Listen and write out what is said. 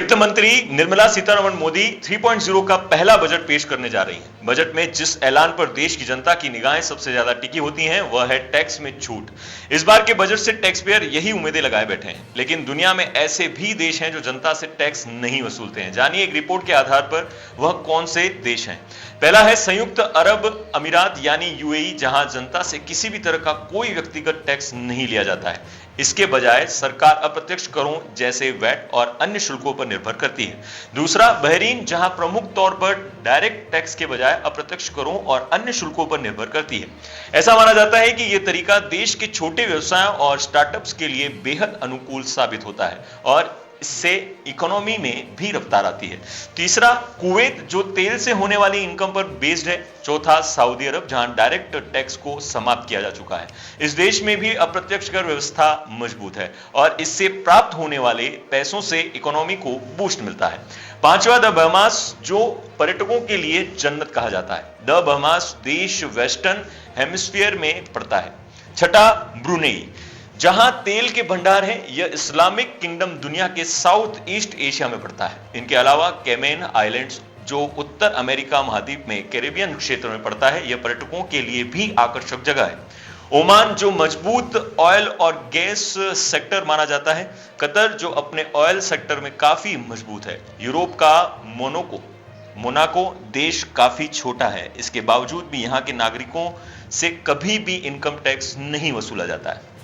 वित्त मंत्री निर्मला सीतारमण मोदी 3.0 का पहला बजट पेश करने जा रही हैं। बजट में जिस ऐलान पर देश की जनता की निगाहें सबसे ज्यादा टिकी होती हैं, वह है टैक्स में छूट। इस बार के बजट से टैक्स पेयर यही उम्मीदें लगाए बैठे हैं, लेकिन दुनिया में ऐसे भी देश हैं जो जनता से टैक्स नहीं वसूलते हैं। जानिए एक रिपोर्ट के आधार पर वह कौन से देश हैं। पहला है संयुक्त अरब अमीरात यानी यूएई, जहां जनता से किसी भी तरह का कोई व्यक्तिगत टैक्स नहीं लिया जाता है। इसके बजाय सरकार अप्रत्यक्ष करों जैसे वैट और अन्य शुल्कों पर निर्भर करती है। दूसरा बहरीन, जहां प्रमुख तौर पर डायरेक्ट टैक्स के बजाय अप्रत्यक्ष करों और अन्य शुल्कों पर निर्भर करती है। ऐसा माना जाता है कि यह तरीका देश के छोटे व्यवसायों और स्टार्टअप्स के लिए बेहद अनुकूल साबित होता है और इससे इकोनॉमी में भी रफ्तार आती है। तीसरा कुवैत, जो तेल से होने वाली इनकम पर बेस्ड है। चौथा सऊदी अरब, जहां डायरेक्ट टैक्स को समाप्त किया जा चुका है। इस देश में भी अप्रत्यक्ष कर व्यवस्था मजबूत है और इससे प्राप्त होने वाले पैसों से इकोनॉमी को बूस्ट मिलता है। पांचवा द बहामास, जो पर्यटकों के लिए जन्नत कहा जाता है। द बहामास देश वेस्टर्न हेमिस्फीयर में पड़ता है। छठा ब्रुनेई, जहां तेल के भंडार हैं। यह इस्लामिक किंगडम दुनिया के साउथ ईस्ट एशिया में पड़ता है। इनके अलावा कैमेन आइलैंड्स, जो उत्तर अमेरिका महाद्वीप में कैरेबियन क्षेत्र में पड़ता है, यह पर्यटकों के लिए भी आकर्षक जगह है। ओमान, जो मजबूत ऑयल और गैस सेक्टर माना जाता है। कतर, जो अपने ऑयल सेक्टर में काफी मजबूत है। यूरोप का मोनाको देश काफी छोटा है, इसके बावजूद भी यहां के नागरिकों से कभी भी इनकम टैक्स नहीं वसूला जाता है।